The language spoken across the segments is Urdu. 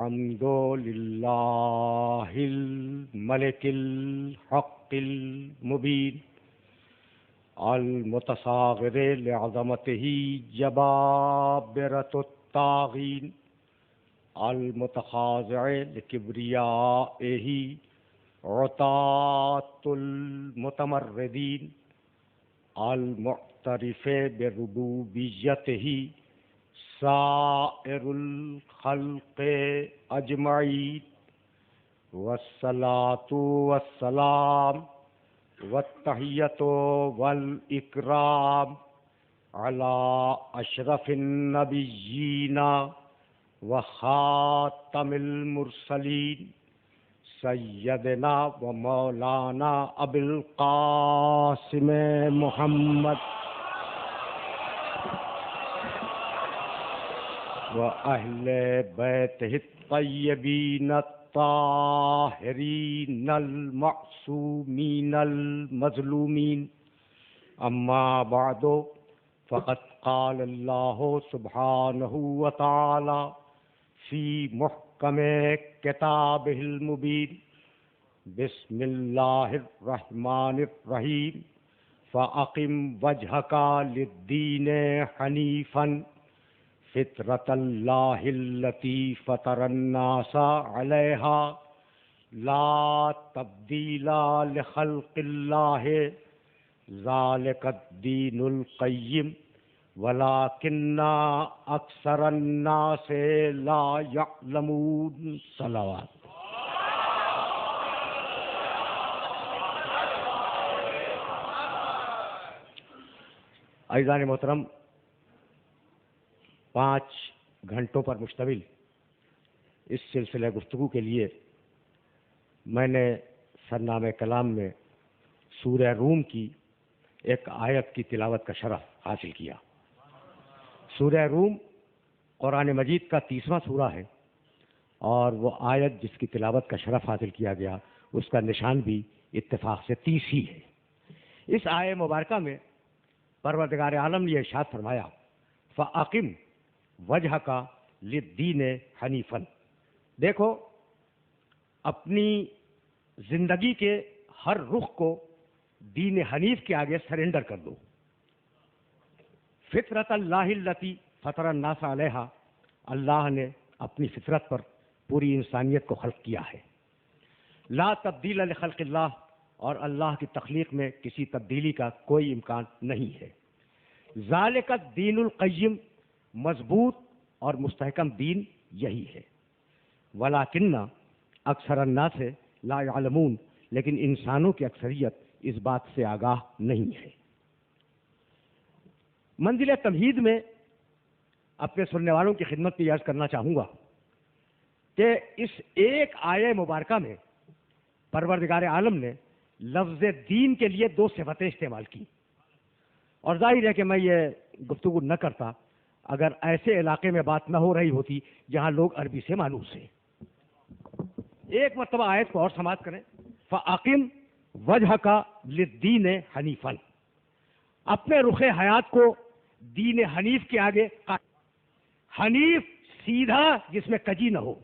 الحمد للہ الملک الحق المبین المتصاغر لعظمتہ جبابرۃ الطاغین المتخاضع لکبریائہ عتاۃ المتمردین المعترف بربوبیتہ سائر الخلق اجمعین والصلاۃ والسلام والتحیۃ والاکرام علی اشرف النبیین وخاتم المرسلین سیدنا و مولانا ابی القاسم محمد وأهل بيته الطيبين الطاهرين المعصومين المظلومين أما بعد فقد قال الله سبحانه وتعالى في محكم كتابه المبين بسم الله الرحمن الرحيم فأقم وجهك للدين حنيفا فطرۃ اللہ التی فطر الناس علیہا لا تبدیل لخلق اللہ ذالک الدین القیم ولکن اکثر الناس لا یعلمون صلوات۔ عزیزان محترم، 5 گھنٹوں پر مشتمل اس سلسلہ گفتگو کے لیے میں نے سرنامہ کلام میں سورہ روم کی ایک آیت کی تلاوت کا شرف حاصل کیا۔ سورہ روم قرآن مجید کا 30واں سورہ ہے، اور وہ آیت جس کی تلاوت کا شرف حاصل کیا گیا اس کا نشان بھی اتفاق سے 30 ہی ہے۔ اس آیت مبارکہ میں پروردگار عالم نے ارشاد فرمایا فَأَقِمْ وجہ کا للدین حنیفاً، دیکھو اپنی زندگی کے ہر رخ کو دین حنیف کے آگے سرنڈر کر دو۔ فطرۃ اللہ التی فطر الناس علیہا، اللہ نے اپنی فطرت پر پوری انسانیت کو خلق کیا ہے۔ لا تبدیل لخلق اللہ، اور اللہ کی تخلیق میں کسی تبدیلی کا کوئی امکان نہیں ہے۔ ذالک الدین القیم، مضبوط اور مستحکم دین یہی ہے۔ ولیکن اکثر الناس لا یعلمون، لیکن انسانوں کی اکثریت اس بات سے آگاہ نہیں ہے۔ منزل تمہید میں اپنے سننے والوں کی خدمت میں عرض کرنا چاہوں گا کہ اس ایک آیہ مبارکہ میں پروردگار عالم نے لفظ دین کے لیے 2 صفتیں استعمال کی، اور ظاہر ہے کہ میں یہ گفتگو نہ کرتا اگر ایسے علاقے میں بات نہ ہو رہی ہوتی جہاں لوگ عربی سے مانوس ہیں۔ ایک مرتبہ آیت کو اور سماعت کریں، فَأَقِمْ وَجْهَكَ لِلدِّينِ حَنِيفًا، اپنے رخ حیات کو دین حنیف کے آگے حنیف سیدھا جس میں کجی نہ ہو۔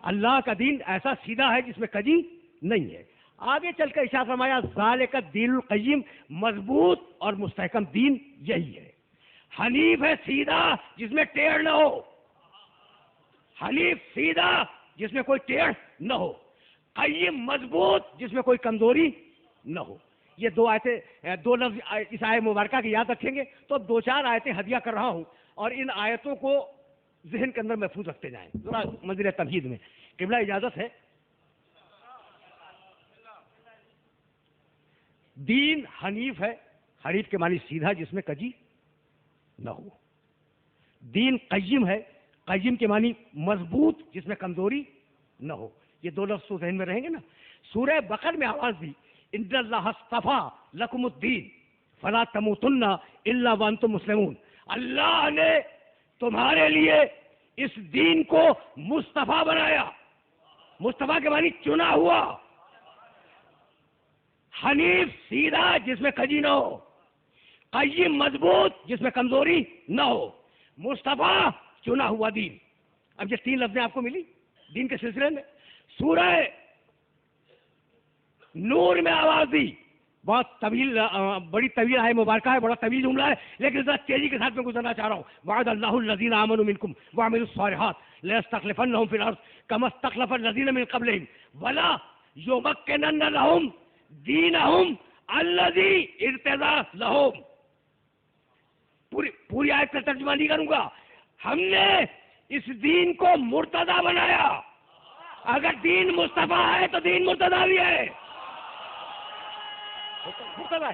اللہ کا دین ایسا سیدھا ہے جس میں کجی نہیں ہے۔ آگے چل کر ارشاد فرمایا ذالک الدین القیم، مضبوط اور مستحکم دین یہی ہے۔ حنیف ہے سیدھا جس میں ٹیڑھ نہ ہو، حنیف سیدھا جس میں کوئی ٹیڑھ نہ ہو، قیم مضبوط جس میں کوئی کمزوری نہ ہو۔ یہ 2 آیتیں، 2 لفظ اس آیت مبارکہ کی یاد رکھیں گے تو 2-4 آیتیں ہدیہ کر رہا ہوں، اور ان آیتوں کو ذہن کے اندر محفوظ رکھتے جائیں ذرا منزل تمہید میں۔ قبلہ اجازت ہے؟ دین حنیف ہے، حنیف کے معنی سیدھا جس میں کجی نہ ہو۔ دین قیم ہے، قیم کے معنی مضبوط جس میں کمزوری نہ ہو۔ یہ 2 لفظ تو ذہن میں رہیں گے نا۔ سورہ بقرہ میں آواز دی ان اللہ اصطفیٰ لکم الدین فلا تموتن الا وانتم مسلمون، اللہ نے تمہارے لیے اس دین کو مصطفیٰ بنایا۔ مصطفیٰ کے معنی چنا ہوا، حنیف سیدھا جس میں کجی نہ ہو، قیم مضبوط جس میں کمزوری نہ ہو، مصطفیٰ چنا ہوا دین۔ اب یہ 3 لفظیں آپ کو ملی دین کے سلسلے میں. سورہ نور میں آواز دی، بہت طویل، بڑی طویل ہے مبارکہ ہے، بڑا طویل جملہ ہے، لیکن ذرا تیزی کے ساتھ میں گزرنا چاہ رہا ہوں. وعد اللہ الذین آمنوا منکم وعملوا الصالحات لیستخلفنہم فی الارض کما استخلف الذین من قبلہم ولا یمکنن لہم دینہم الذی ارتضی لہم. پوری آیت کا ترجمہ نہیں کروں گا. ہم نے اس دین کو مرتضی بنایا. اگر دین مصطفیٰ ہے تو دین مرتضی بھی ہے. مرتضی ہے.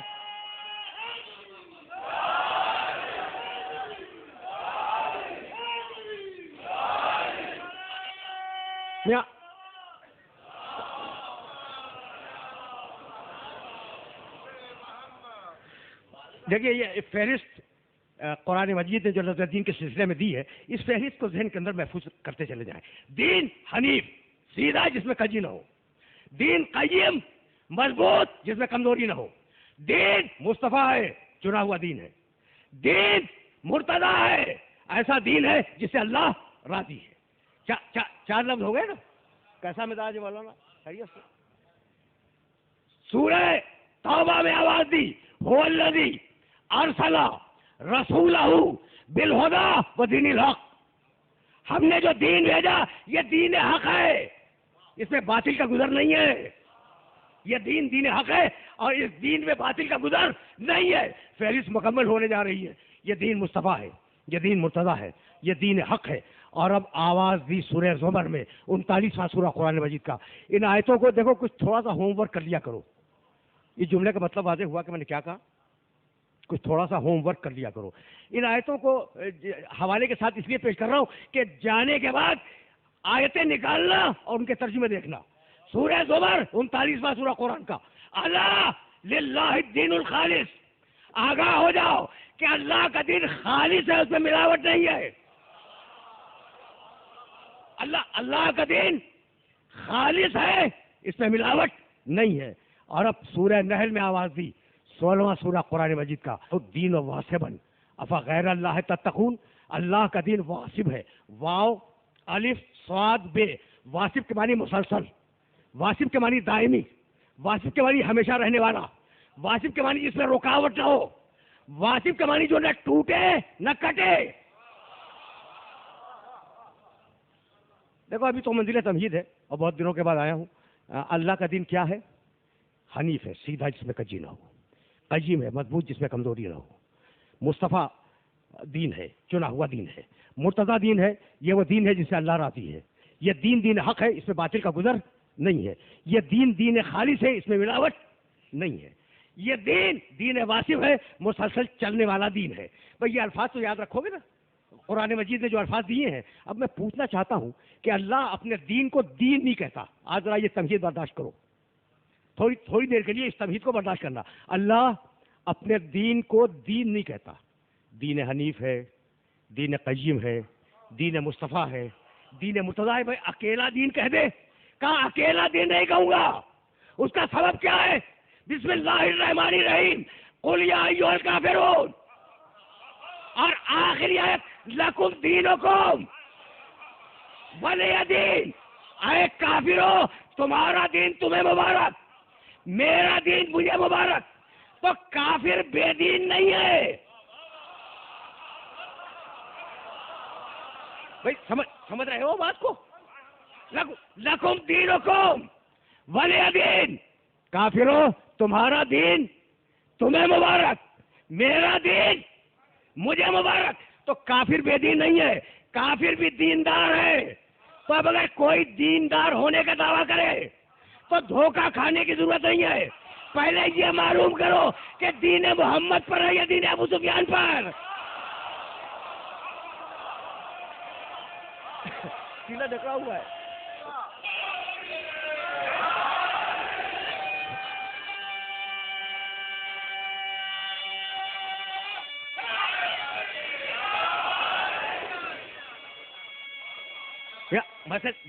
دیکھیے یہ فہرست قرآن مجید نے جو لفظ دین کے سلسلے میں دی ہے، اس فہرست کو ذہن کے اندر محفوظ کرتے چلے جائیں. دین حنیف سیدھا جس میں کجی نہ ہو، دین قیم مضبوط جس میں کمزوری نہ ہو، دین مصطفیٰ ہے چنا ہوا دین ہے، دین مرتضی ہے ایسا دین ہے جس سے اللہ راضی ہے. 4 لفظ ہو گئے نا. کیسا مزاج ہے مولانا؟ خیریت سے. سورہ توبہ میں آواز دی هو الذی ارسل رسولہ بالہدی ودین الحق. ہم نے جو دین بھیجا یہ دین حق ہے، اس میں باطل کا گزر نہیں ہے. یہ دین حق ہے اور اس دین میں باطل کا گزر نہیں ہے. فہرست مکمل ہونے جا رہی ہے. یہ دین مصطفیٰ ہے، یہ دین مرتضی ہے، یہ دین حق ہے. اور اب آواز دی سورہ زمر میں 39واں سورہ قرآن مجید کا. ان آیتوں کو دیکھو، کچھ تھوڑا سا ہوم ورک کر لیا کرو. اس جملے کا مطلب واضح ہوا کہ میں نے کیا کہا؟ کچھ تھوڑا سا ہوم ورک کر لیا کرو. ان آیتوں کو حوالے کے ساتھ اس لیے پیش کر رہا ہوں کہ جانے کے بعد آیتیں نکالنا اور ان کے ترجمے دیکھنا. سورہ زمر 39واں سورہ قرآن کا. اللہ للہ الدین الخالص. آگاہ ہو جاؤ کہ اللہ کا دین خالص ہے، اس میں ملاوٹ نہیں ہے. اللہ کا دین خالص ہے، اس میں ملاوٹ نہیں ہے. اور اب سورہ نحل میں آواز دی 16واں سورہ قرآن مجید کا. الدین واسبن افا غیر اللہ تتقون. اللہ کا دین واسب ہے. واو الف صاد بے. واسب کے معنی مسلسل، واسب کے معنی دائمی، واسب کے معنی ہمیشہ رہنے والا، واسب کے معنی جس میں رکاوٹ نہ ہو، واسب کے معنی جو نہ ٹوٹے نہ کٹے. دیکھو ابھی تو منزل تمہید ہے اور بہت دنوں کے بعد آیا ہوں. اللہ کا دین کیا ہے؟ حنیف ہے، سیدھا جس میں کجی نہ ہو، قیم ہے مضبوط جس میں کمزوری نہ ہو، مصطفیٰ دین ہے، چنا ہوا دین ہے، مرتضی دین ہے. یہ وہ دین ہے جس سے اللہ راضی ہے. یہ دین حق ہے، اس میں باطل کا گزر نہیں ہے. یہ دین خالص ہے، اس میں ملاوٹ نہیں ہے. یہ دین واسف ہے، مسلسل چلنے والا دین ہے. بھائی یہ الفاظ تو یاد رکھو گے نا، قرآن مجید نے جو الفاظ دیے ہیں. اب میں پوچھنا چاہتا ہوں کہ اللہ اپنے دین کو دین نہیں کہتا. آج ذرا یہ تمہید برداشت کرو، تھوڑی دیر کے لیے اس تمہید کو برداشت کرنا. اللہ اپنے دین کو دین نہیں کہتا. دین حنیف ہے، دین قیم ہے، دین مصطفیٰ ہے، دین مرتضی ہے. بھائی اکیلا دین کہہ دے. کہا اکیلا دین نہیں کہوں گا. اس کا سبب کیا ہے؟ بسم اللہ الرحمن الرحیم قل یا ایھا الکافرون. اور آخری آیت لکم دینکم ولی دین. اے کافرو تمہارا دین تمہیں مبارک، میرا دین مجھے مبارک. تو کافر بے دین نہیں ہے. بھائی سمجھ رہے ہو بات کو؟ لکم دینکم ولی دین. کافرو تمہارا دین تمہیں مبارک، میرا دین مجھے مبارک. تو کافر بے دین نہیں ہے، کافر بھی دیندار ہے. تو اب اگر کوئی دیندار ہونے کا دعویٰ کرے تو دھوکہ کھانے کی ضرورت نہیں ہے. پہلے یہ معلوم کرو کہ دین محمد پر ہے یا دین ابو سفیان پر. سیدھا ڈکا ہوا ہے.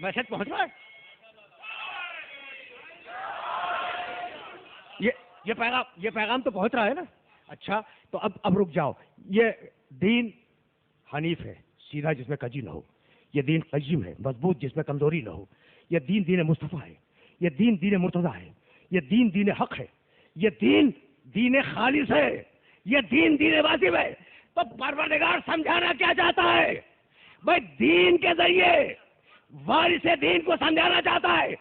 میسج پہنچ رہا ہے؟ یہ پیغام تو پہنچ رہا ہے نا. اچھا تو اب رک جاؤ. یہ دین حنیف ہے، سیدھا جس میں کجی نہ ہو. یہ دین قیم ہے، مضبوط، جس میں کمزوری نہ ہو. یہ دین دین مصطفیٰ ہے، یہ دین دین مرتضیٰ ہے، یہ دین دین حق ہے، یہ دین دین خالص ہے، یہ دین دین واجب ہے. تو پروردگار سمجھانا کیا چاہتا ہے؟ بھائی دین کے ذریعے وارث دین کو سمجھانا چاہتا ہے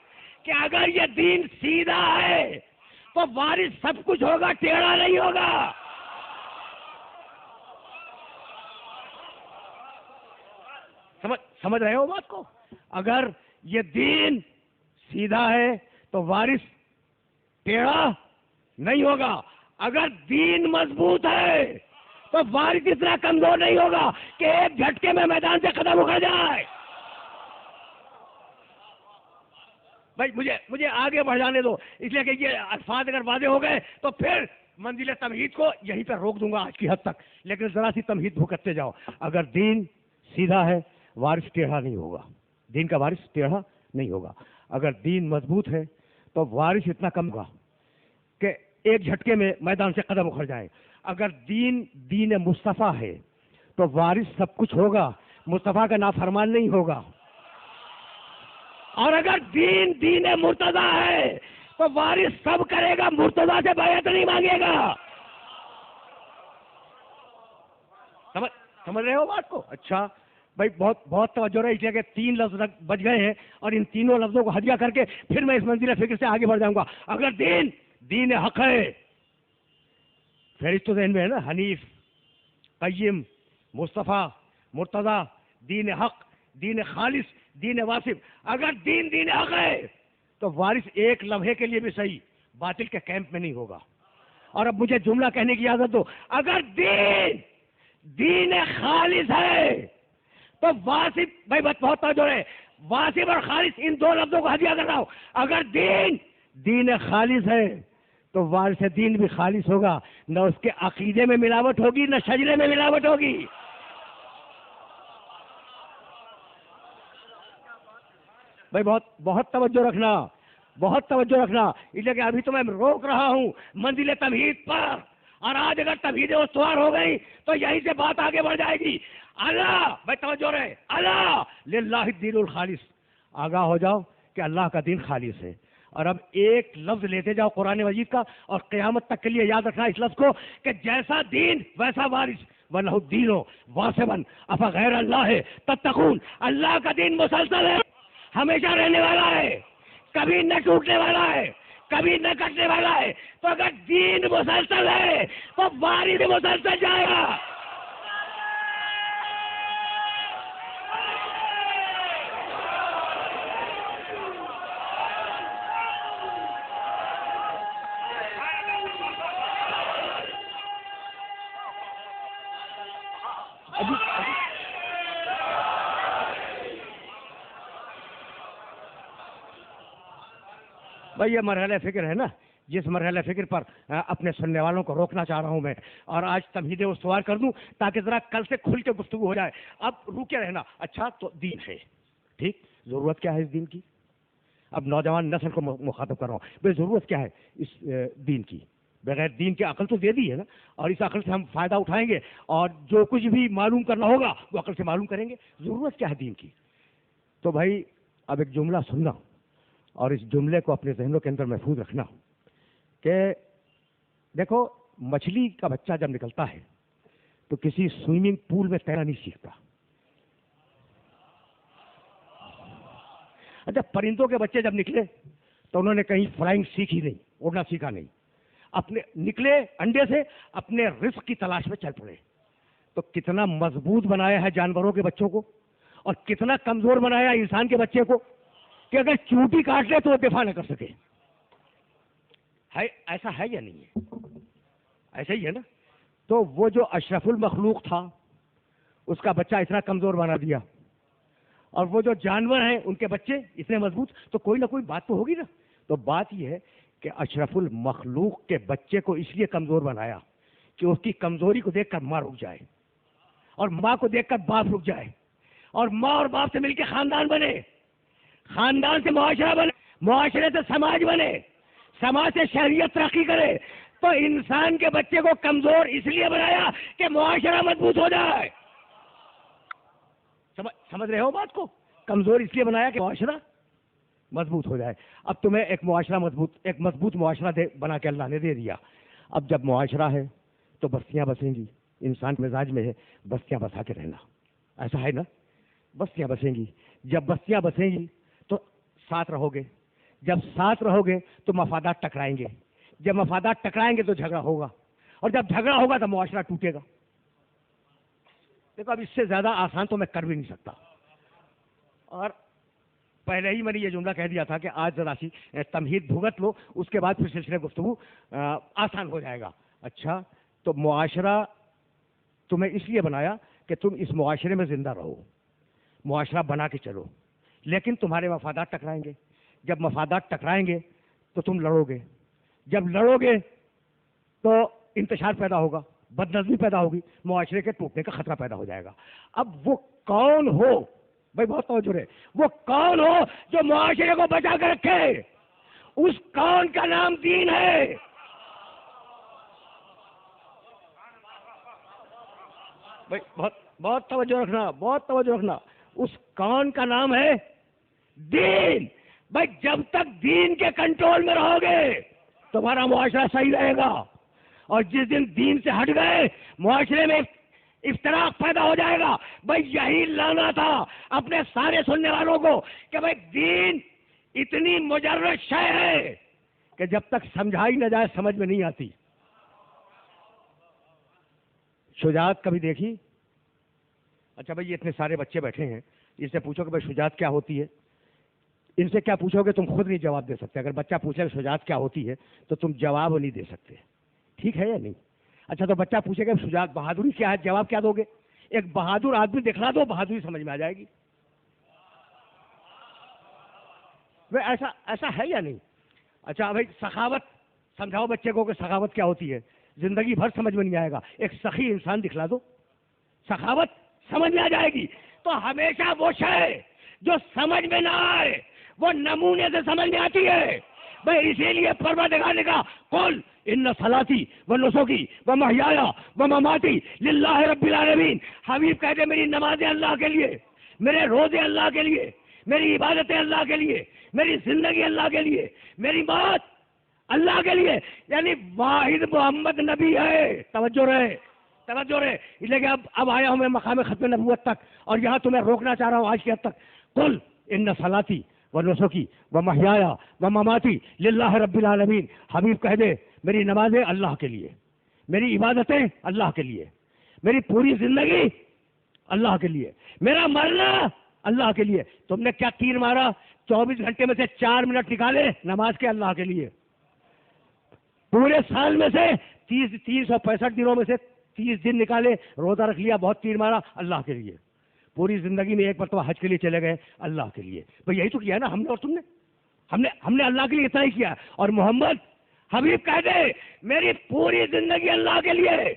کہ اگر یہ دین سیدھا ہے تو وارث سب کچھ ہوگا، ٹیڑھا نہیں ہوگا. سمجھ رہے ہو بات کو؟ اگر یہ دین سیدھا ہے تو وارث ٹیڑھا نہیں ہوگا. اگر دین مضبوط ہے تو وارث اتنا کمزور نہیں ہوگا کہ ایک جھٹکے میں میدان سے قدم اکھڑ جائے. بھائی مجھے آگے بڑھ جانے دو، اس لیے کہ یہ الفاظ اگر واضح ہو گئے تو پھر منزل تمہید کو یہیں پہ روک دوں گا آج کی حد تک. لیکن ذرا سی تمہید بھوکتے جاؤ. اگر دین سیدھا ہے وارث ٹیڑھا نہیں ہوگا، دین کا وارث ٹیڑھا نہیں ہوگا. اگر دین مضبوط ہے تو وارث اتنا کم ہوگا کہ ایک جھٹکے میں میدان سے قدم اکھڑ جائے. اگر دین دین مصطفیٰ ہے تو وارث سب کچھ ہوگا، مصطفیٰ کا نافرمان نہیں ہوگا. اور اگر دین دین مرتضیٰ ہے تو وارث سب کرے گا، مرتضیٰ سے بیعت نہیں مانگے گا. سمجھ رہے ہو بات کو؟ اچھا بھائی بہت توجہ رہے، اس لیے کہ 3 لفظ بچ گئے ہیں اور ان تینوں لفظوں کو ہدیہ کر کے پھر میں اس منزل فکر سے آگے بڑھ جاؤں گا. اگر دین دین حق ہے، فہرست تو ذہن میں ہے نا، حنیف، قیم، مصطفیٰ، مرتضیٰ، دین حق، دین خالص، دین واسف. اگر دین دین حق ہے تو وارث ایک لمحے کے لیے بھی صحیح باطل کے کیمپ میں نہیں ہوگا. اور اب مجھے جملہ کہنے کی اجازت دو. اگر دین دین خالص ہے تو واسف، بھائی بہت توجہ ہے، واسف اور خالص ان 2 لفظوں کو ہدیہ کر رہا ہوں. اگر دین دین خالص ہے تو وارث دین بھی خالص ہوگا، نہ اس کے عقیدے میں ملاوٹ ہوگی نہ شجرے میں ملاوٹ ہوگی. بھائی بہت توجہ رکھنا، بہت توجہ رکھنا. اس لیے کہ ابھی تو میں روک رہا ہوں منزل تمہید پر، اور آج اگر تمہیدیں استوار ہو گئی تو یہیں سے بات آگے بڑھ جائے گی. اللہ، بھائی توجہ رہے، اللہ للہ الدین الخالص. آگاہ ہو جاؤ کہ اللہ کا دین خالص ہے. اور اب ایک لفظ لیتے جاؤ قرآن مجید کا، اور قیامت تک کے لیے یاد رکھنا اس لفظ کو کہ جیسا دین ویسا وارث. وَلَهُ الدِّينُ وَاصِبًا أَفَغَيْرَ اللَّهِ تَتَّقُونَ. اللہ کا دین مسلسل ہے، ہمیشہ رہنے والا ہے، کبھی نہ ٹوٹنے والا ہے، کبھی نہ کٹنے والا ہے. تو اگر دین مسلسل ہے تو وارث مسلسل جائے گا. بھائی یہ مرحلہ فکر ہے نا، جس مرحلہ فکر پر اپنے سننے والوں کو روکنا چاہ رہا ہوں میں، اور آج تمہیدیں استوار کر دوں تاکہ ذرا کل سے کھل کے گفتگو ہو جائے. اب روکے رہنا. اچھا تو دین ہے، ٹھیک، ضرورت کیا ہے اس دین کی؟ اب نوجوان نسل کو مخاطب کر رہا ہوں. بھائی ضرورت کیا ہے اس دین کی؟ بغیر دین کے عقل تو دے دی ہے نا، اور اس عقل سے ہم فائدہ اٹھائیں گے، اور جو کچھ بھی معلوم کرنا ہوگا وہ عقل سے معلوم کریں گے. ضرورت کیا ہے دین کی؟ تو بھائی اب ایک جملہ سننا، اور اس جملے کو اپنے ذہنوں کے اندر محفوظ رکھنا کہ دیکھو، مچھلی کا بچہ جب نکلتا ہے تو کسی سوئمنگ پول میں تیرنا نہیں سیکھتا. اچھا، پرندوں کے بچے جب نکلے تو انہوں نے کہیں فلائنگ سیکھی نہیں، اڑنا سیکھا نہیں. اپنے نکلے انڈے سے اپنے رزق کی تلاش میں چل پڑے. تو کتنا مضبوط بنایا ہے جانوروں کے بچوں کو، اور کتنا کمزور بنایا انسان کے بچے کو کہ اگر چونٹی کاٹ لے تو وہ دفاع نہ کر سکے. ہے ایسا ہے یا نہیں ہے؟ ایسا ہی ہے نا. تو وہ جو اشرف المخلوق تھا اس کا بچہ اتنا کمزور بنا دیا، اور وہ جو جانور ہیں ان کے بچے اتنے مضبوط. تو کوئی نہ کوئی بات تو ہوگی نا. تو بات یہ ہے کہ اشرف المخلوق کے بچے کو اس لیے کمزور بنایا کہ اس کی کمزوری کو دیکھ کر ماں رک جائے، اور ماں کو دیکھ کر باپ رک جائے، اور ماں اور باپ سے مل کے خاندان بنے، خاندان سے معاشرہ بنے، معاشرے سے سماج بنے، سماج سے شہریت ترقی کرے. تو انسان کے بچے کو کمزور اس لیے بنایا کہ معاشرہ مضبوط ہو جائے. سمجھ رہے ہو بات کو؟ کمزور اس لیے بنایا کہ معاشرہ مضبوط ہو جائے. اب تمہیں ایک مضبوط معاشرہ بنا کے اللہ نے دے دیا. اب جب معاشرہ ہے تو بستیاں بسیں گی. انسان کے مزاج میں ہے بستیاں بسا کے رہنا. ایسا ہے نا؟ بستیاں بسیں گی. جب بستیاں بسیں گی تو ساتھ رہو گے. جب ساتھ رہو گے تو مفادات ٹکرائیں گے. جب مفادات ٹکرائیں گے تو جھگڑا ہوگا. اور جب جھگڑا ہوگا تو معاشرہ ٹوٹے گا. دیکھو اب اس سے زیادہ آسان تو میں کر بھی نہیں سکتا. اور پہلے ہی میں نے یہ جملہ کہہ دیا تھا کہ آج ذرا سی تمہید بھگت لو, اس کے بعد پھر سلسلے گفتگو آسان ہو جائے گا. اچھا, تو معاشرہ تمہیں اس لیے بنایا کہ تم اس معاشرے میں زندہ رہو, معاشرہ بنا کے چلو, لیکن تمہارے مفادات ٹکرائیں گے. جب مفادات ٹکرائیں گے تو تم لڑو گے. جب لڑو گے تو انتشار پیدا ہوگا, بد نظمی پیدا ہوگی, معاشرے کے ٹوٹنے کا خطرہ پیدا ہو جائے گا. اب وہ کون ہو بھائی, بہت توجہ ہے, وہ کون ہو جو معاشرے کو بچا کے رکھے؟ اس کون کا نام دین ہے. بھائی بہت توجہ رکھنا, بہت توجہ رکھنا. اس کون کا نام ہے دین. بھائی جب تک دین کے کنٹرول میں رہو گے تمہارا معاشرہ صحیح رہے گا, اور جس دن دین سے ہٹ گئے معاشرے میں افتراق پیدا ہو جائے گا. بھائی یہی لانا تھا اپنے سارے سننے والوں کو کہ بھائی دین اتنی مجرد شے ہے کہ جب تک سمجھائی نہ جائے سمجھ میں نہیں آتی. شجاعت کبھی دیکھی؟ اچھا بھائی, یہ اتنے سارے بچے بیٹھے ہیں, اس سے پوچھو کہ بھائی شجاعت کیا ہوتی ہے. ان سے کیا پوچھو گے تم خود نہیں جواب دے سکتے. اگر بچہ پوچھے کہ شجاعت کیا ہوتی ہے تو تم جواب نہیں دے سکتے. ٹھیک ہے یا نہیں؟ اچھا, تو بچہ پوچھے گا شجاعت بہادری کیا ہے, جواب کیا دو گے؟ ایک بہادر آدمی دکھلا دو, بہادری سمجھ میں آ جائے گی. ایسا ہے یا نہیں؟ اچھا بھائی, سخاوت سمجھاؤ بچے کو کہ سخاوت کیا ہوتی ہے. زندگی بھر سمجھ میں نہیں آئے گا. ایک سخی انسان دکھلا دو, سخاوت سمجھ میں آ جائے گی. تو ہمیشہ وہ شے جو سمجھ میں نہ آئے وہ نمونے سے سمجھ میں آتی ہے. بھائی اسی لیے پروردگار نے کہا قل ان صلاتی و نسکی و محیای و مماتی للہ رب العالمین. حبیب کہتے میری نمازیں اللہ کے لیے, میرے روزے اللہ کے لیے, میری عبادتیں اللہ کے لیے, میری زندگی اللہ کے لیے, میری موت اللہ کے لیے. یعنی واحد محمد نبی ہے. توجہ رہے, توجہ رہے. اس لیے کہ اب آیا ہوں میں مقام ختم نبوت تک, اور یہاں تمہیں روکنا چاہ رہا ہوں آج کی حد تک. قل ان صلاتی و نسکی و محیای و مماتی للہ رب العالمین. حبیب کہہ دے میری نمازیں اللہ کے لیے, میری عبادتیں اللہ کے لیے, میری پوری زندگی اللہ کے لیے, میرا مرنا اللہ کے لیے. تم نے کیا تیر مارا, 24 گھنٹے میں سے 4 منٹ نکالے نماز کے اللہ کے لیے. پورے سال میں سے 365 دنوں میں سے 30 دن نکالے, روزہ رکھ لیا, بہت تیر مارا اللہ کے لیے. پوری زندگی میں ایک مرتبہ حج کے لیے چلے گئے اللہ کے لیے. بھائی یہی تو کیا ہے نا ہم نے اور تم نے. ہم نے اللہ کے لیے اتنا ہی کیا. اور محمد حبیب کہہ دے میری پوری زندگی اللہ کے لیے.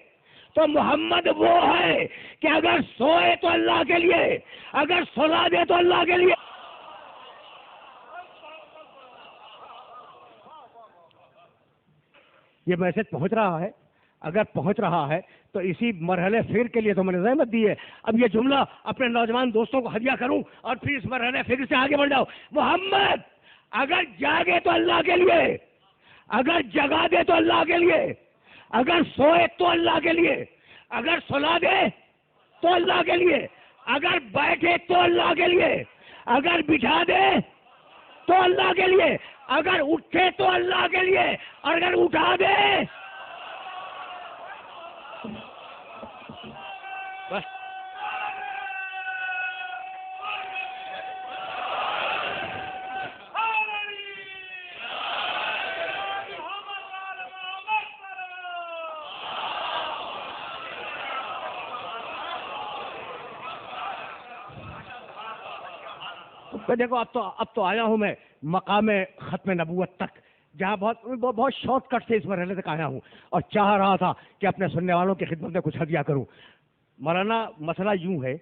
تو محمد وہ ہے کہ اگر سوئے تو اللہ کے لیے, اگر سلا دے تو اللہ کے لیے. یہ میسج پہنچ رہا ہے؟ اگر پہنچ رہا ہے تو اسی مرحلے فکر کے لیے تو میں نے زحمت دی ہے. اب یہ جملہ اپنے نوجوان دوستوں کو ہدیہ کروں اور پھر اس مرحلے فکر سے آگے بڑھ جاؤ. محمد اگر جاگے تو اللہ کے لیے, اگر جگا دے تو اللہ کے لیے, اگر سوئے تو اللہ کے لیے, اگر سلا دے تو اللہ کے لیے, اگر بیٹھے تو اللہ کے لیے, اگر بٹھا دے تو اللہ کے لیے, اگر اٹھے تو اللہ کے لیے, اور اگر اٹھا دے بس. دیکھو اب تو آیا ہوں میں مقام ختم نبوت تک, جہاں بہت شارٹ کٹ سے اس مرحلے تک آیا ہوں, اور چاہ رہا تھا کہ اپنے سننے والوں کی خدمت میں کچھ ہدیہ کروں. مولانا مسئلہ یوں ہے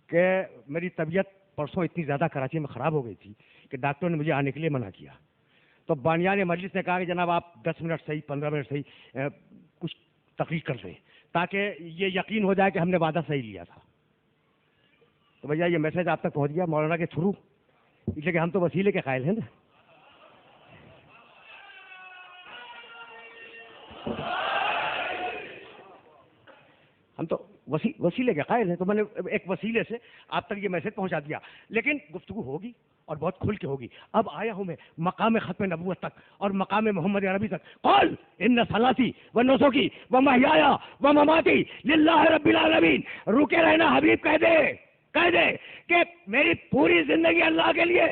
کہ میری طبیعت پرسوں اتنی زیادہ کراچی میں خراب ہو گئی تھی کہ ڈاکٹر نے مجھے آنے کے لیے منع کیا. تو بانیان مجلس نے کہا کہ جناب آپ 10 منٹ صحیح 15 منٹ صحیح کچھ تقریر کر دیں تاکہ یہ یقین ہو جائے کہ ہم نے وعدہ صحیح لیا تھا. تو بھیا یہ میسج آپ تک پہنچ گیا مولانا کے تھرو، اس لیے کہ ہم تو وسیلے کے قائل ہیں نا. ہم تو وسیلے کے قائل ہیں، تو میں نے ایک وسیلے سے آپ تک یہ میسج پہنچا دیا. لیکن گفتگو ہوگی اور بہت کھل کے ہوگی. اب آیا ہوں میں مقام ختم نبوت تک اور مقام محمد عربی تک. قل ان صلاتی و نسکی و محیایا و مماتی للہ رب العالمین. رکے رہنا حبیب، کہہ دے کہ میری پوری زندگی اللہ کے لیے.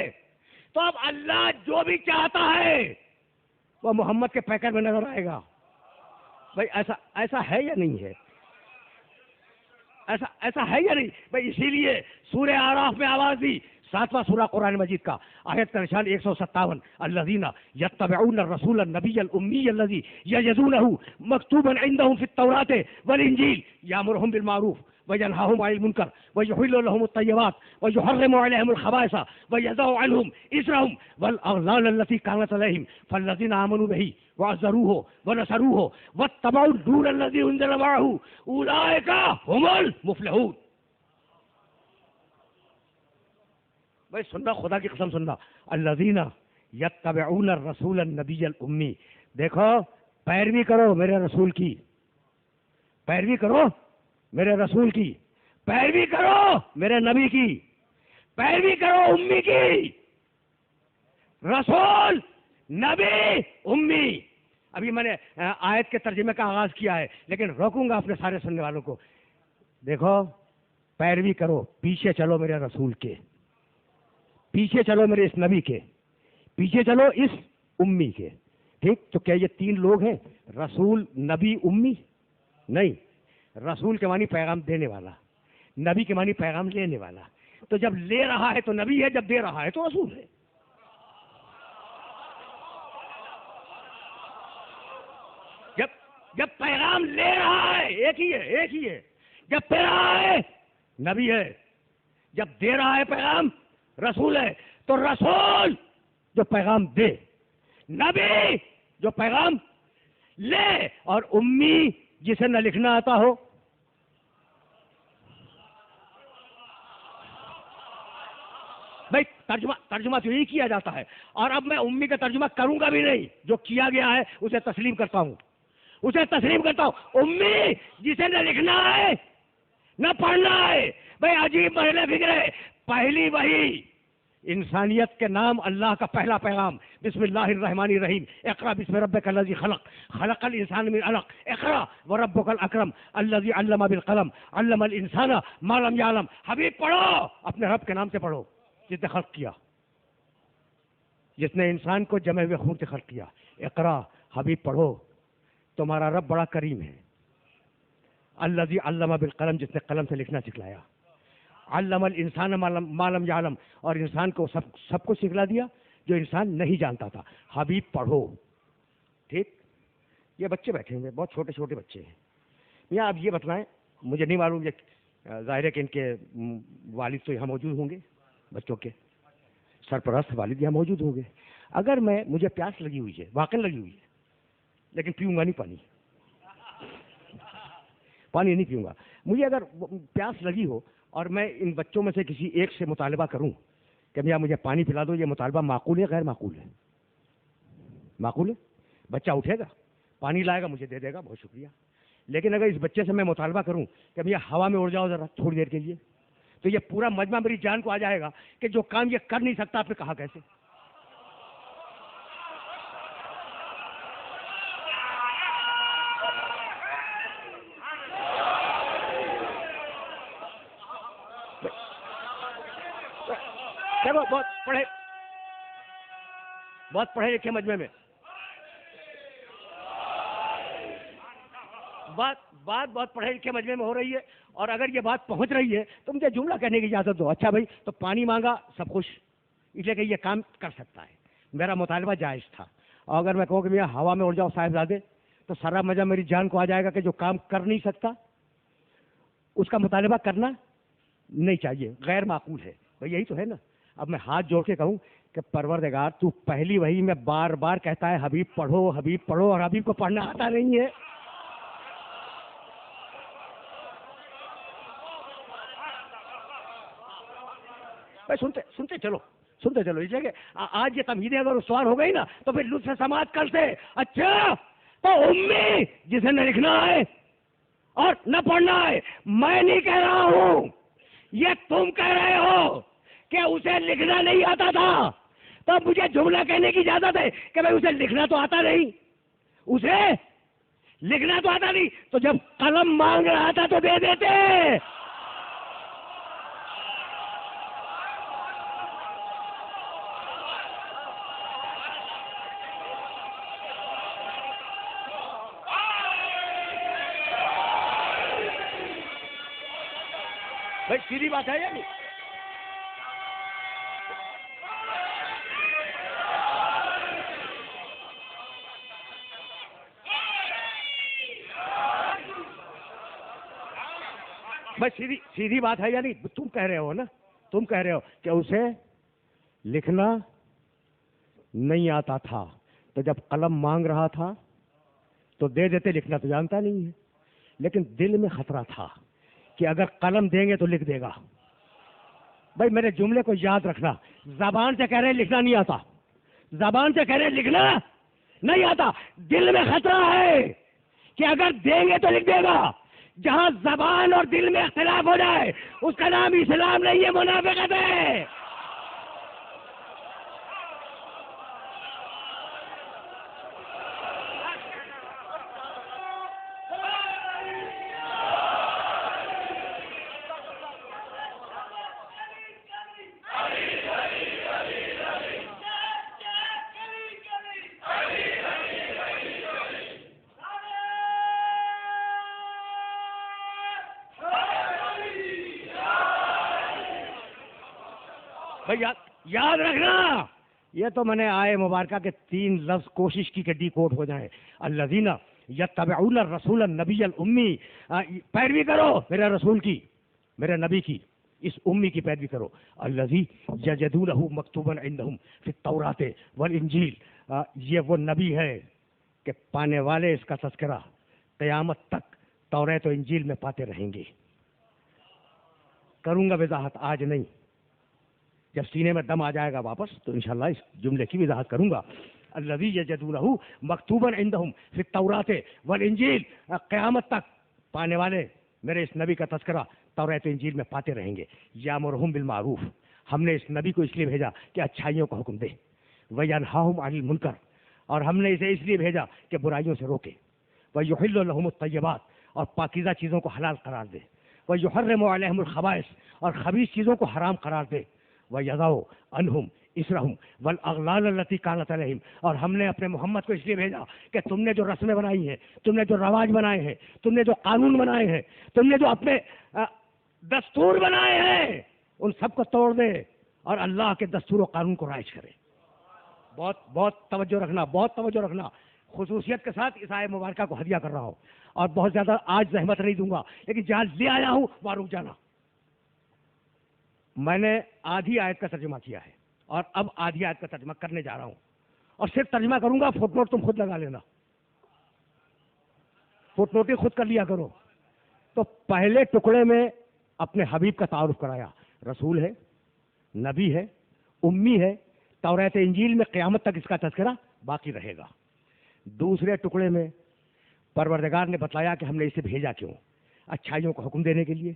تو اب اللہ جو بھی چاہتا ہے وہ محمد کے پیکر میں نظر آئے گا. بھائی ایسا ہے یا نہیں ہے؟ ایسا ہے یا نہیں بھائی؟ اسی لیے سورہ اعراف میں آواز دی، 7واں سورہ قرآن مجید کا، آیت کا نشان 157. الذین یتبعون الرسول النبی الامی الذی یجدونہ مکتوبا عندهم فی التوراۃ والانجیل یامرهم بالمعروف وینہاہم عن المنکر ویحل لهم الطیبات ویحرم علیہم الخبائث ویضع عنہم اصرہم والاغلال التي كانت علیہم فالذین آمنوا بہ وعزروه ونصروه واتبعوا النور الذي انزل معه اولئک هم المفلحون. بھائی سننا، خدا کی قسم سننا. الذین یتبعون الرسول النبی الامی. دیکھو پیروی کرو میرے رسول کی، پیروی کرو میرے رسول کی، پیروی کرو میرے نبی کی، پیروی کرو امی کی. رسول، نبی، امی. ابھی میں نے آیت کے ترجمے کا آغاز کیا ہے، لیکن روکوں گا اپنے سارے سننے والوں کو. دیکھو پیروی کرو، پیچھے چلو میرے رسول کے، پیچھے چلو میرے اس نبی کے، پیچھے چلو اس امی کے. ٹھیک؟ تو کیا یہ تین لوگ ہیں؟ رسول، نبی، امی؟ نہیں. رسول کے معنی پیغام دینے والا، نبی کے معنی پیغام لینے والا. تو جب لے رہا ہے تو نبی ہے، جب دے رہا ہے تو رسول ہے. جب پیغام لے رہا ہے ایک ہی ہے. جب دے رہا ہے نبی ہے، جب دے رہا ہے پیغام رسول ہے. تو رسول جو پیغام دے، نبی جو پیغام لے، اور امی جسے نہ لکھنا آتا ہو. بھائی ترجمہ تو یہی کیا جاتا ہے، اور اب میں امی کا ترجمہ کروں گا بھی نہیں. جو کیا گیا ہے اسے تسلیم کرتا ہوں، امی جسے نہ لکھنا ہے نہ پڑھنا ہے. بھائی عجیب مرحلہ فکر ہے. پہلی وحی انسانیت کے نام اللہ کا پہلا پیغام، بسم اللہ الرحمن الرحیم. اقرا بسم ربک الذی خلق، خلق الانسان من علق. اقرا وربک الاکرم الذی علم بالقلم، علم الانسان ما لم یعلم. حبیب پڑھو، اپنے رب کے نام سے پڑھو جس نے خلق کیا، جس نے انسان کو جمع ہوئے خون سے خلق کیا. اقرا، حبیب پڑھو، تمہارا رب بڑا کریم ہے. الذی علم بالقلم، جس نے قلم سے لکھنا سکھلایا. علم الانسان ما لم یعلم، اور انسان کو سب کو سکھلا دیا جو انسان نہیں جانتا تھا. حبیب پڑھو. ٹھیک؟ یہ بچے بیٹھے ہوئے بہت چھوٹے چھوٹے بچے ہیں یہاں. اب یہ بتلائیں، مجھے نہیں معلوم، یہ ظاہر ہے کہ ان کے والد تو یہاں موجود ہوں گے، بچوں کے سرپرست والد یہاں موجود ہوں گے. اگر مجھے پیاس لگی ہوئی ہے، واقعی لگی ہوئی ہے، لیکن پیوں گا نہیں، پانی نہیں پیوں گا. مجھے اگر پیاس لگی ہو اور میں ان بچوں میں سے کسی ایک سے مطالبہ کروں کہ بھیا مجھے پانی پلا دو، یہ مطالبہ معقول ہے غیر معقول ہے؟ معقول ہے. بچہ اٹھے گا، پانی لائے گا، مجھے دے دے گا، بہت شکریہ. لیکن اگر اس بچے سے میں مطالبہ کروں کہ بھیا ہوا میں اڑ جاؤ ذرا تھوڑی دیر کے لیے، تو یہ پورا مجمع میری جان کو آ جائے گا کہ جو کام یہ کر نہیں سکتا آپ نے کہا کیسے. بہت پڑھے لکھے مجمع میں بات بہت پڑھے لکھے مجمع میں ہو رہی ہے، اور اگر یہ بات پہنچ رہی ہے تو مجھے جملہ کہنے کی اجازت دو. اچھا بھائی، تو پانی مانگا، سب خوش، اس لیے کہ یہ کام کر سکتا ہے، میرا مطالبہ جائز تھا. اور اگر میں کہوں کہ بھیا ہوا میں اڑ جاؤ صاحبزادے، تو سارا مزہ میری جان کو آ جائے گا کہ جو کام کر نہیں سکتا اس کا مطالبہ کرنا نہیں چاہیے، غیر معقول ہے. بھائی یہی تو ہے نا. اب میں ہاتھ جوڑ کے کہوں کہ پروردگار تو پہلی وحی میں بار بار کہتا ہے حبیب پڑھو، حبیب پڑھو، اور حبیب کو پڑھنا آتا نہیں ہے. بھائی سنتے چلو اس جگہ آج یہ تمہیدیں اگر استوار ہو گئی نا تو پھر لطف سماعت کرتے. اچھا تو امی جسے نہ لکھنا ہے اور نہ پڑھنا ہے، میں نہیں کہہ رہا ہوں، یہ تم کہہ رہے ہو کہ اسے لکھنا نہیں آتا تھا، تو مجھے جملہ کہنے کی اجازت ہے کہ بھائی اسے لکھنا تو آتا نہیں، اسے لکھنا تو آتا نہیں، تو جب قلم مانگ رہا تھا تو دے دیتے. بھائی سیدھی بات ہے یا نہیں؟ بھائی سیدھی بات ہے یا نہیں؟ تم کہہ رہے ہو نا، تم کہہ رہے ہو کہ اسے لکھنا نہیں آتا تھا، تو جب قلم مانگ رہا تھا تو دے دیتے، لکھنا تو جانتا نہیں ہے، لیکن دل میں خطرہ تھا کہ اگر قلم دیں گے تو لکھ دے گا. بھائی میرے جملے کو یاد رکھنا، زبان سے کہہ رہے ہیں لکھنا نہیں آتا، زبان سے کہہ رہے ہیں لکھنا نہیں آتا، دل میں خطرہ ہے کہ اگر دیں گے تو لکھ دے گا. جہاں زبان اور دل میں اختلاف ہو جائے اس کا نام اسلام نہیں ہے، منافقت ہے. یاد رکھنا، یہ تو میں نے آئے مبارکہ کے 3 لفظ کوشش کی کہ ڈی کوڈ ہو جائیں. الذین یتبعون الرسول النبی الامی، پیروی کرو میرے رسول کی، میرے نبی کی، اس امی کی پیروی کرو. الذی یجدونہ مکتوبا عندہم فی التوراۃ والانجیل، یہ وہ نبی ہے کہ پانے والے اس کا تذکرہ قیامت تک توریت و انجیل میں پاتے رہیں گے. کروں گا وضاحت، آج نہیں، جب سینے میں دم آ جائے گا واپس تو انشاءاللہ اس جملے کی وضاحت کروں گا. الذی یجدونہ مکتوبا عندہم فی التوراۃ والانجیل، قیامت تک پانے والے میرے اس نبی کا تذکرہ توریت و انجیل میں پاتے رہیں گے. یامرہم بالمعروف، ہم نے اس نبی کو اس لیے بھیجا کہ اچھائیوں کا حکم دے. وینہاہم عن المنکر، اور ہم نے اسے اس لیے بھیجا کہ برائیوں سے روکے. ویحل لہم الطیبات، اور پاکیزہ چیزوں کو حلال قرار دے. ویحرم علیہم الخبائث، اور خبیث چیزوں کو حرام قرار دے. وَيَضَعُ عَنْهُمْ إِصْرَهُمْ وَالْأَغْلَالَ الَّتِي كَانَتْ عَلَيْهِمْ، اور ہم نے اپنے محمد کو اس لیے بھیجا کہ تم نے جو رسمیں بنائی ہیں، تم نے جو رواج بنائے ہیں، تم نے جو قانون بنائے ہیں، تم نے جو اپنے دستور بنائے ہیں، ان سب کو توڑ دے اور اللہ کے دستور و قانون کو رائج کرے. بہت توجہ رکھنا، بہت توجہ رکھنا. خصوصیت کے ساتھ اس آیہ مبارکہ کو ہدیہ کر رہا ہوں، اور بہت زیادہ آج زحمت نہیں دوں گا، لیکن جہاں لے آیا ہوں وہاں رک جانا. میں نے آدھی آیت کا ترجمہ کیا ہے اور اب آدھی آیت کا ترجمہ کرنے جا رہا ہوں، اور صرف ترجمہ کروں گا، فٹ نوٹ تم خود لگا لینا، فٹ نوٹ ہی خود کر لیا کرو. تو پہلے ٹکڑے میں اپنے حبیب کا تعارف کرایا، رسول ہے، نبی ہے، امی ہے، توریت انجیل میں قیامت تک اس کا تذکرہ باقی رہے گا. دوسرے ٹکڑے میں پروردگار نے بتلایا کہ ہم نے اسے بھیجا کیوں، اچھائیوں کو حکم دینے کے لیے،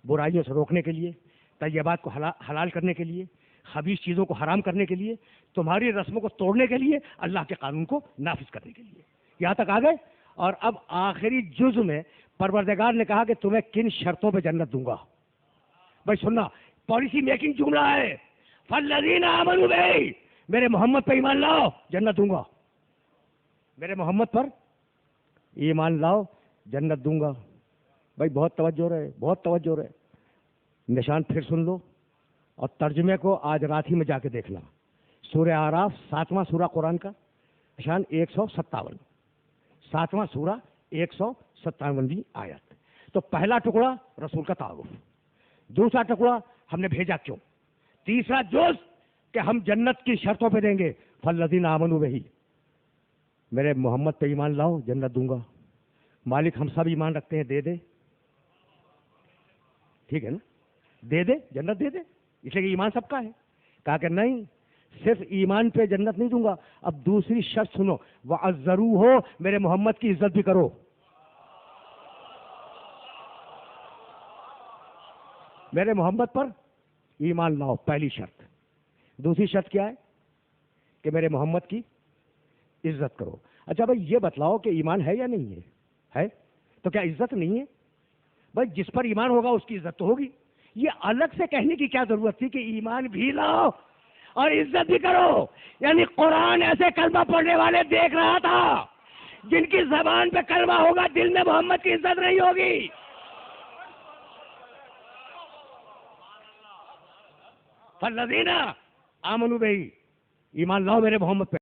برائیوں سے روکنے کے لیے، طیبات کو حلال کرنے کے لیے، خبیث چیزوں کو حرام کرنے کے لیے، تمہاری رسموں کو توڑنے کے لیے، اللہ کے قانون کو نافذ کرنے کے لیے. یہاں تک آ گئے. اور اب آخری جز میں پروردگار نے کہا کہ تمہیں کن شرطوں پہ جنت دوں گا. بھائی سننا، پالیسی میکنگ جملہ ہے. فالذین آمنوا بہ، میرے محمد پہ ایمان لاؤ جنت دوں گا. میرے محمد پر ایمان لاؤ جنت دوں گا. بھائی بہت توجہ رہے، بہت توجہ رہے. نشان پھر سن لو اور ترجمے کو آج رات ہی میں جا کے دیکھنا. سورہ اعراف 7واں سورہ قرآن کا، نشان 157، 7واں سورہ 157ویں آیت. تو پہلا ٹکڑا رسول کا تعارف، دوسرا ٹکڑا ہم نے بھیجا کیوں، تیسرا جز کہ ہم جنت کی شرطوں پہ دیں گے. فالذین آمنوا بہ، میرے محمد پہ ایمان لاؤ جنت دوں گا. مالک ہم سب ایمان رکھتے ہیں، دے دے، ٹھیک ہے نا، دے دے جنت دے دے. اس لیے کہ ایمان سب کا ہے. کہا کہ نہیں، صرف ایمان پہ جنت نہیں دوں گا. اب دوسری شرط سنو، وَعَزَّرُوهُ، میرے محمد کی عزت بھی کرو. میرے محمد پر ایمان لاؤ، پہلی شرط. دوسری شرط کیا ہے؟ کہ میرے محمد کی عزت کرو. اچھا بھائی یہ بتلاؤ کہ ایمان ہے یا نہیں ہے؟ ہے تو کیا عزت نہیں ہے؟ بھائی جس پر ایمان ہوگا اس کی عزت تو ہوگی. یہ الگ سے کہنے کی کیا ضرورت تھی کہ ایمان بھی لاؤ اور عزت بھی کرو؟ یعنی قرآن ایسے کلمہ پڑھنے والے دیکھ رہا تھا جن کی زبان پہ کلمہ ہوگا، دل میں محمد کی عزت نہیں ہوگی. فالذین آمنوا بہ، ایمان لاؤ میرے محمد پہ.